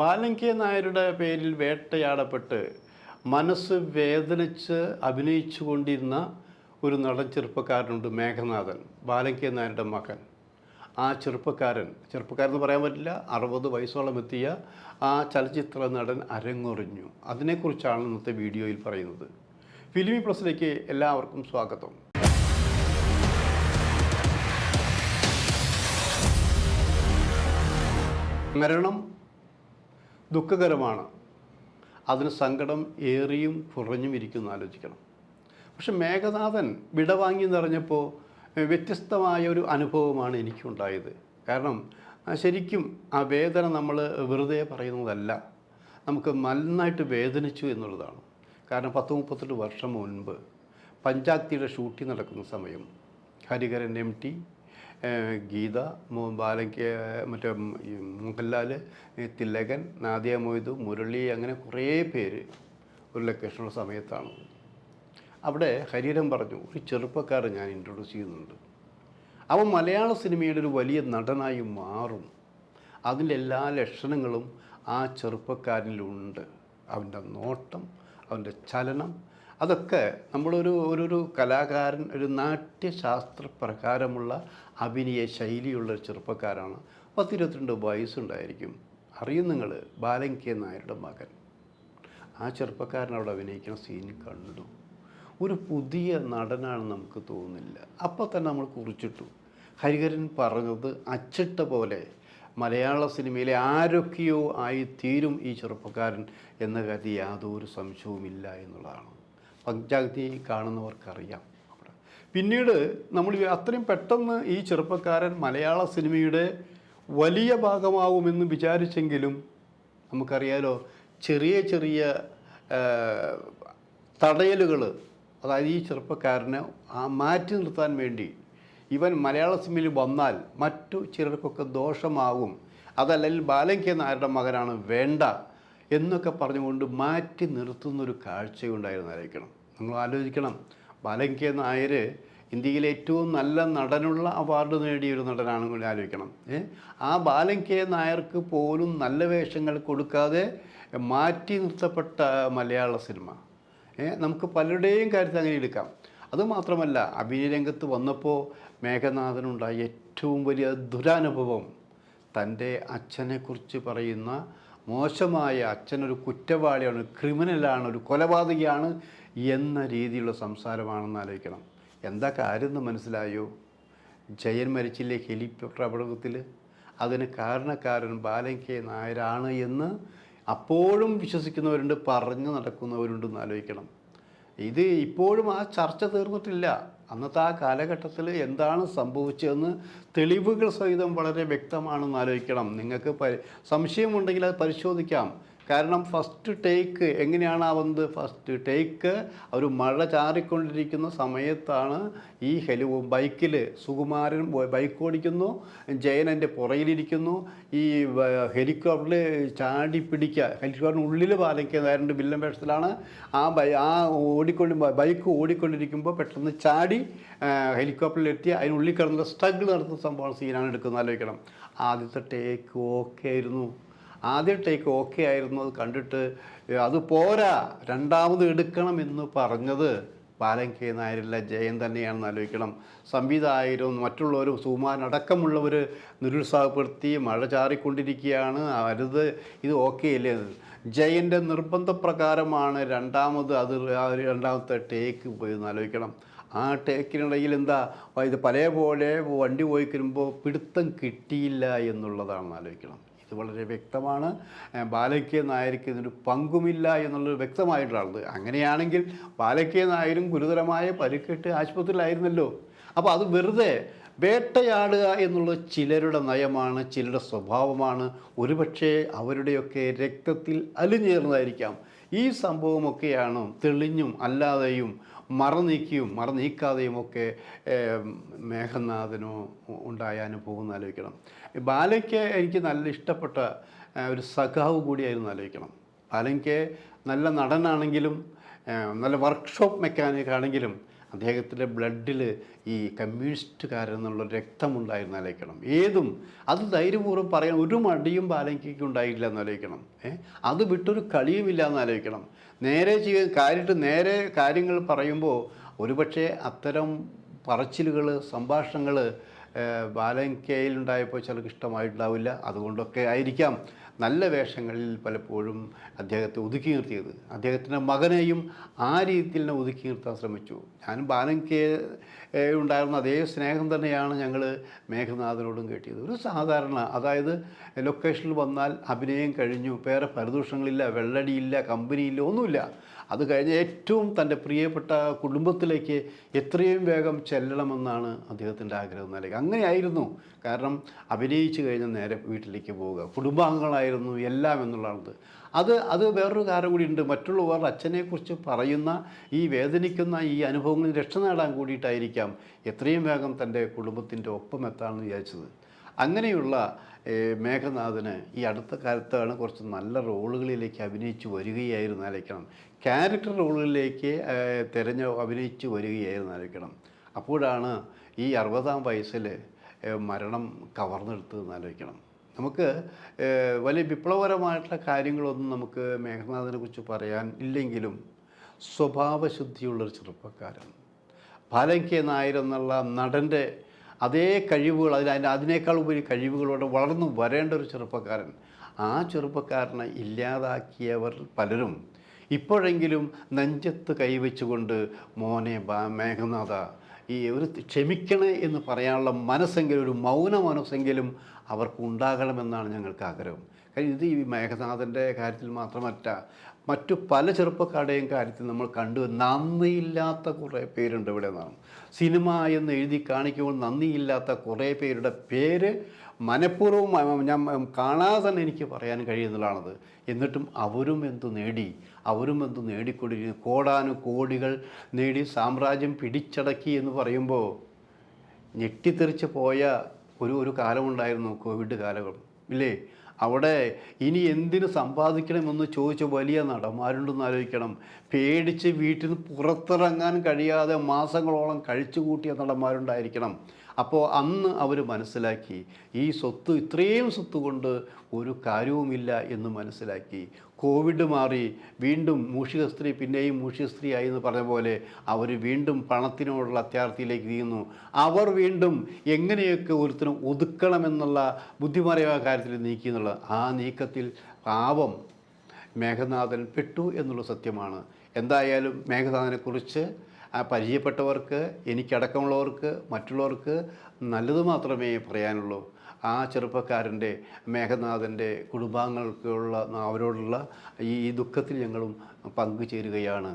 ബാലൻ K നായരുടെ പേരിൽ വേട്ടയാടപ്പെട്ട് മനസ്സ് വേദനിച്ച് അഭിനയിച്ചു കൊണ്ടിരുന്ന ഒരു നടൻ ചെറുപ്പക്കാരനുണ്ട്, മേഘനാഥൻ. ബാലൻ കെ നായരുടെ മകൻ. ആ ചെറുപ്പക്കാരെന്ന് പറയാൻ പറ്റില്ല, 60 വയസ്സോളം എത്തിയ ആ ചലച്ചിത്ര നടൻ അരങ്ങൊറിഞ്ഞു. അതിനെക്കുറിച്ചാണ് ഇന്നത്തെ വീഡിയോയിൽ പറയുന്നത്. ഫിലിമി പ്ലസിലേക്ക് എല്ലാവർക്കും സ്വാഗതം. മരണം ദുഃഖകരമാണ്. അതിന് സങ്കടം ഏറിയും കുറഞ്ഞും ഇരിക്കുന്നു ആലോചിക്കണം. പക്ഷെ മേഘനാഥൻ വിടവാങ്ങി നിറഞ്ഞപ്പോൾ വ്യത്യസ്തമായ ഒരു അനുഭവമാണ് എനിക്കുണ്ടായത്. കാരണം ശരിക്കും ആ വേദന നമ്മൾ വെറുതെ പറയുന്നതല്ല, നമുക്ക് നന്നായിട്ട് വേദനിച്ചു എന്നുള്ളതാണ്. കാരണം 10-38 വർഷം മുൻപ് പഞ്ചാക്തിയുടെ ഷൂട്ടിംഗ് നടക്കുന്ന സമയം ഹരിഹരൻ MT, ഗീത, ബാലൻ കെ, മറ്റേ മോഹൻലാൽ, തിലകൻ, നാദിയ മൊയ്തു, മുരളി, അങ്ങനെ കുറേ പേര് ഒരു ലൊക്കേഷനുള്ള സമയത്താണ്. അവിടെ ഹരിഹരൻ പറഞ്ഞു, ഒരു ചെറുപ്പക്കാരൻ ഞാൻ ഇൻട്രൊഡ്യൂസ് ചെയ്യുന്നുണ്ട്, അവൻ മലയാള സിനിമയുടെ ഒരു വലിയ നടനായി മാറും. അതിൻ്റെ എല്ലാ ലക്ഷണങ്ങളും ആ ചെറുപ്പക്കാരനിലുണ്ട്. അവൻ്റെ നോട്ടം, അവൻ്റെ ചലനം, അതൊക്കെ നമ്മളൊരു കലാകാരൻ, ഒരു നാട്യശാസ്ത്ര പ്രകാരമുള്ള അഭിനയ ശൈലിയുള്ള ഒരു ചെറുപ്പക്കാരാണ്. 10-22 വയസ്സുണ്ടായിരിക്കും. അറിയും നിങ്ങൾ, ബാലൻ കെ നായരുടെ മകൻ. ആ ചെറുപ്പക്കാരൻ അവിടെ അഭിനയിക്കുന്ന സീൻ കണ്ടു. ഒരു പുതിയ നടനാണ് നമുക്ക് തോന്നുന്നില്ല. അപ്പോൾ തന്നെ നമ്മൾ കുറിച്ചിട്ടു. ഹരിഹരൻ പറഞ്ഞത് അച്ചിട്ട പോലെ മലയാള സിനിമയിലെ ആരൊക്കെയോ ആയി തീരും ഈ ചെറുപ്പക്കാരൻ എന്ന കാര്യത്തിൽ യാതൊരു സംശയവുമില്ല എന്നുള്ളതാണ്. പഞ്ചായത്തി കാണുന്നവർക്കറിയാം. അവിടെ പിന്നീട് നമ്മൾ അത്രയും പെട്ടെന്ന് ഈ ചെറുപ്പക്കാരൻ മലയാള സിനിമയുടെ വലിയ ഭാഗമാവുമെന്ന് വിചാരിച്ചെങ്കിലും നമുക്കറിയാലോ, ചെറിയ ചെറിയ തടയലുകൾ, അതായത് ഈ ചെറുപ്പക്കാരനെ മാറ്റി നിർത്താൻ വേണ്ടി ഇവൻ മലയാള സിനിമയിൽ വന്നാൽ മറ്റു ചിലർക്കൊക്കെ ദോഷമാകും, അതല്ലെങ്കിൽ ബാലൻ കെ നായരുടെ മകനാണ്, വേണ്ട എന്നൊക്കെ പറഞ്ഞുകൊണ്ട് മാറ്റി നിർത്തുന്നൊരു കാഴ്ചയുണ്ടായിരുന്നായിരിക്കണം. നിങ്ങൾ ആലോചിക്കണം, ബാലൻ കെ നായർ ഇന്ത്യയിലെ ഏറ്റവും നല്ല നടനുള്ള അവാർഡ് നേടിയൊരു നടനാണെന്ന് ആലോചിക്കണം. ആ ബാലൻ കെ നായർക്ക് പോലും നല്ല വേഷങ്ങൾ കൊടുക്കാതെ മാറ്റി നിർത്തപ്പെട്ട മലയാള സിനിമ. നമുക്ക് പലരുടെയും കാര്യത്തിൽ അങ്ങനെ എടുക്കാം. അതുമാത്രമല്ല, അഭിനയ രംഗത്ത് വന്നപ്പോൾ മേഘനാഥനുണ്ടായ ഏറ്റവും വലിയ ദുരനുഭവം തൻ്റെ അച്ഛനെക്കുറിച്ച് പറയുന്ന മോശമായ, അച്ഛനൊരു കുറ്റവാളിയാണ്, ക്രിമിനലാണ്, ഒരു കൊലപാതകയാണ് എന്ന രീതിയിലുള്ള സംസാരമാണെന്ന് ആലോചിക്കണം. എന്താ കാര്യം എന്ന് മനസ്സിലായോ? ജയൻ മരിച്ചില്ലേ ഹെലികോപ്റ്റർ അപകടത്തിൽ? അതിന് കാരണക്കാരൻ ബാലൻ കെ നായരാണ് എന്ന് അപ്പോഴും വിശ്വസിക്കുന്നവരുണ്ട്, പറഞ്ഞു നടക്കുന്നവരുണ്ടെന്ന് ആലോചിക്കണം. ഇത് ഇപ്പോഴും ആ ചർച്ച തീർന്നിട്ടില്ല. അന്നത്തെ ആ കാലഘട്ടത്തിൽ എന്താണ് സംഭവിച്ചതെന്ന് തെളിവുകൾ സഹിതം വളരെ വ്യക്തമാണെന്ന് ആലോചിക്കണം. നിങ്ങൾക്ക് സംശയമുണ്ടെങ്കിൽ അത് പരിശോധിക്കാം. കാരണം ഫസ്റ്റ് ടേക്ക് എങ്ങനെയാണ് ആവുന്നത്? ഫസ്റ്റ് ടേക്ക് ഒരു മഴ ചാറിക്കൊണ്ടിരിക്കുന്ന സമയത്താണ് ഈ ബൈക്കിൽ സുകുമാരൻ ബൈക്ക് ഓടിക്കുന്നു, ജയൻ എൻ്റെ പുറകിലിരിക്കുന്നു, ഈ ഹെലികോപ്റ്ററിൽ ചാടി പിടിക്കുക, ഹെലികോപ്റ്ററിനുള്ളിൽ ബാലൻ കെ നായരുടെ വില്ലൻ വേഷത്തിലാണ്. ബൈക്ക് ഓടിക്കൊണ്ടിരിക്കുമ്പോൾ പെട്ടെന്ന് ചാടി ഹെലികോപ്റ്ററിലെത്തി അതിനുള്ളിൽ കിടന്ന സ്ട്രഗിൾ നടത്തുന്ന സംഭവം സീനാണ് എടുക്കുന്നത് ആലോചിക്കണം. ആദ്യത്തെ ടേക്ക് ഓക്കെ ആയിരുന്നു. ആദ്യ ടേക്ക് ഓക്കെ ആയിരുന്നു. അത് കണ്ടിട്ട് അത് പോരാ, രണ്ടാമത് എടുക്കണമെന്ന് പറഞ്ഞത് ബാലൻ കെ നായരല്ല, ജയൻ തന്നെയാണെന്ന് ആലോചിക്കണം. സംവിധായകരും മറ്റുള്ളവരും സുകുമാരനടക്കമുള്ളവർ നിരുത്സാഹപ്പെടുത്തി, മഴ ചാറിക്കൊണ്ടിരിക്കുകയാണ്, അരുത്, ഇത് ഓക്കെ അല്ലേ. ജയൻ്റെ നിർബന്ധപ്രകാരമാണ് രണ്ടാമത്തെ ടേക്ക് പോയെന്ന് ആലോചിക്കണം. ആ ടേക്കിനിടയിൽ എന്താ ഇത് പോലെ വണ്ടി പോയി വരുമ്പോൾ പിടുത്തം കിട്ടിയില്ല എന്നുള്ളതാണെന്ന് ആലോചിക്കണം. ഇത് വളരെ വ്യക്തമാണ്. ബാലൻ കെ നായർക്ക് ഇതിനൊരു പങ്കുമില്ല എന്നുള്ളത് വ്യക്തമായിട്ടുള്ളത്. അങ്ങനെയാണെങ്കിൽ ബാലൻ കെ നായരും ഗുരുതരമായ പരിക്കേറ്റ് ആശുപത്രിയിലായിരുന്നല്ലോ. അപ്പോൾ അത് വെറുതെ വേട്ടയാടുക എന്നുള്ളത് ചിലരുടെ നയമാണ്, ചിലരുടെ സ്വഭാവമാണ്. ഒരുപക്ഷെ അവരുടെയൊക്കെ രക്തത്തിൽ അലിഞ്ഞേർന്നതായിരിക്കാം. ഈ സംഭവമൊക്കെയാണ് തെളിഞ്ഞും അല്ലാതെയും മറനീക്കാതെയും ഒക്കെ മേഘനാഥനോ ഉണ്ടായ അനുഭവം എന്ന് ആലോചിക്കണം. ബാലൻ കെ എനിക്ക് നല്ല ഇഷ്ടപ്പെട്ട ഒരു സഖാവ് കൂടിയായിരുന്നു ആലോചിക്കണം. ബാലൻ കെ നല്ല നടനാണെങ്കിലും നല്ല വർക്ക്ഷോപ്പ് മെക്കാനിക് ആണെങ്കിലും അദ്ദേഹത്തിൻ്റെ ബ്ലഡിൽ ഈ കമ്മ്യൂണിസ്റ്റുകാരെന്നുള്ള രക്തമുണ്ടായിരുന്നു ആലോചിക്കണം. അത് ധൈര്യപൂർവ്വം പറയാൻ ഒരു മടിയും ബാലങ്കയ്ക്ക് ഉണ്ടായില്ല എന്നാലോചിക്കണം. അത് വിട്ടൊരു കളിയുമില്ല എന്നാലോചിക്കണം. നേരെ നേരെ കാര്യങ്ങൾ പറയുമ്പോൾ ഒരുപക്ഷെ അത്തരം പറച്ചിലുകൾ, സംഭാഷണങ്ങൾ ബാലങ്കയിലുണ്ടായപ്പോൾ ചിലർക്ക് ഇഷ്ടമായിട്ടുണ്ടാവില്ല. അതുകൊണ്ടൊക്കെ ആയിരിക്കാം നല്ല വേഷങ്ങളിൽ പലപ്പോഴും അദ്ദേഹത്തെ ഒതുക്കി നിർത്തിയത്. അദ്ദേഹത്തിൻ്റെ മകനെയും ആ രീതിയിൽ തന്നെ ഒതുക്കി നിർത്താൻ ശ്രമിച്ചു. ഞാൻ ബാലങ്കയെ ഉണ്ടായിരുന്ന അതേ സ്നേഹം തന്നെയാണ് ഞങ്ങൾ മേഘനാഥനോടും കിട്ടിയത്. ഒരു സാധാരണ, അതായത് ലൊക്കേഷനിൽ വന്നാൽ അഭിനയം കഴിഞ്ഞു, വേറെ പരദൂഷണങ്ങളില്ല, വെള്ളടിയില്ല, കമ്പനിയില്ല, ഒന്നുമില്ല. അത് കഴിഞ്ഞ് ഏറ്റവും തൻ്റെ പ്രിയപ്പെട്ട കുടുംബത്തിലേക്ക് എത്രയും വേഗം ചെല്ലണമെന്നാണ് അദ്ദേഹത്തിൻ്റെ ആഗ്രഹം നിലയ്ക്ക്. അങ്ങനെയായിരുന്നു. കാരണം അഭിനയിച്ചു കഴിഞ്ഞാൽ നേരെ വീട്ടിലേക്ക് പോവുക, കുടുംബാംഗങ്ങളായിരുന്നു എല്ലാം എന്നുള്ളത്. അത് വേറൊരു കാര്യം കൂടിയുണ്ട്. മറ്റുള്ളവർ അച്ഛനെക്കുറിച്ച് പറയുന്ന ഈ വേദനിക്കുന്ന ഈ അനുഭവങ്ങളിൽ രക്ഷ നേടാൻ കൂടിയിട്ടായിരിക്കാം എത്രയും വേഗം തൻ്റെ കുടുംബത്തിൻ്റെ ഒപ്പം എത്താമെന്ന് വിചാരിച്ചത്. അങ്ങനെയുള്ള മേഘനാഥന് ഈ അടുത്ത കാലത്താണ് കുറച്ച് നല്ല റോളുകളിലേക്ക് അഭിനയിച്ച് വരികയായിരുന്നു ആലോചിക്കണം. ക്യാരക്ടർ റോളുകളിലേക്ക് അഭിനയിച്ച് വരികയായിരുന്നു ആലോചിക്കണം. അപ്പോഴാണ് ഈ 60-ാം വയസ്സിൽ മരണം കവർന്നെടുത്തതെന്ന് ആലോചിക്കണം. നമുക്ക് വലിയ വിപ്ലവകരമായിട്ടുള്ള കാര്യങ്ങളൊന്നും നമുക്ക് മേഘനാഥനെ കുറിച്ച് പറയാൻ ഇല്ലെങ്കിലും സ്വഭാവശുദ്ധിയുള്ളൊരു ചെറുപ്പക്കാരൻ, ബാലങ്കെ നായർ എന്നുള്ള നടൻ്റെ അതേ കഴിവുകൾ, അതിനേക്കാൾ ഉപരി കഴിവുകളോടെ വളർന്നു വരേണ്ട ഒരു ചെറുപ്പക്കാരൻ. ആ ചെറുപ്പക്കാരനെ ഇല്ലാതാക്കിയവർ പലരും ഇപ്പോഴെങ്കിലും നെഞ്ചത്ത് കൈവച്ചുകൊണ്ട് മോനെ മേഘനാഥ ഒരു ക്ഷമിക്കണേ എന്ന് പറയാനുള്ള മനസ്സെങ്കിലും, ഒരു മൗന മനസ്സെങ്കിലും അവർക്കുണ്ടാകണമെന്നാണ് ഞങ്ങൾക്ക് ആഗ്രഹം. കാര്യം ഇത് ഈ മേഘനാഥൻ്റെ കാര്യത്തിൽ മാത്രമല്ല, മറ്റു പല ചെറുപ്പക്കാരുടെയും കാര്യത്തിൽ നമ്മൾ കണ്ടു നന്ദിയില്ലാത്ത കുറേ പേരുണ്ട് ഇവിടെ നിന്നാണ്. സിനിമ എന്ന് എഴുതി കാണിക്കുമ്പോൾ നന്ദിയില്ലാത്ത കുറേ പേരുടെ പേര് മനഃപൂർവ്വം ഞാൻ കാണാതെ തന്നെ എനിക്ക് പറയാൻ കഴിയുന്നതാണത്. എന്നിട്ടും അവരും എന്തു നേടിക്കൊണ്ടിരിക്കുന്നു. കോടാനുകോടികൾ നേടി സാമ്രാജ്യം പിടിച്ചടക്കി എന്ന് പറയുമ്പോൾ ഞെട്ടിത്തെറിച്ച് പോയ ഒരു കാലമുണ്ടായിരുന്നു, കോവിഡ് കാലം ഇല്ലേ? അവിടെ ഇനി എന്തിനു സമ്പാദിക്കണമെന്ന് ചോദിച്ച വലിയ നടന്മാരുണ്ടെന്ന് ആലോചിക്കണം. പേടിച്ച് വീട്ടിൽ നിന്ന് പുറത്തിറങ്ങാൻ കഴിയാതെ മാസങ്ങളോളം കഴിച്ചു കൂട്ടിയ നടന്മാരുണ്ടായിരിക്കണം. അപ്പോൾ അന്ന് അവർ മനസ്സിലാക്കി ഈ ഇത്രയും സ്വത്ത് കൊണ്ട് ഒരു കാര്യവുമില്ല എന്ന് മനസ്സിലാക്കി. കോവിഡ് മാറി വീണ്ടും മൂഷിക സ്ത്രീ പിന്നെയും മൂഷിക സ്ത്രീ ആയി എന്ന് പറഞ്ഞ പോലെ അവർ വീണ്ടും പണത്തിനോടുള്ള അത്യാർത്ഥിയിലേക്ക് നീങ്ങുന്നു. അവർ വീണ്ടും എങ്ങനെയൊക്കെ ഒരുത്തിനും ഒതുക്കണമെന്നുള്ള ബുദ്ധിപരമായ കാര്യത്തിൽ നീക്കി എന്നുള്ള ആ നീക്കത്തിൽ പാവം മേഘനാഥൻ പെട്ടു എന്നുള്ള സത്യമാണ്. എന്തായാലും മേഘനാഥനെക്കുറിച്ച് പരിചയപ്പെട്ടവർക്ക്, എനിക്കടക്കമുള്ളവർക്ക്, മറ്റുള്ളവർക്ക് നല്ലത് മാത്രമേ പറയാനുള്ളൂ. ആ ചെറുപ്പക്കാരൻ്റെ, മേഘനാഥൻ്റെ കുടുംബാംഗങ്ങൾക്കുള്ള അവരോടുള്ള ഈ ദുഃഖത്തിൽ ഞങ്ങളും പങ്കുചേരുകയാണ്.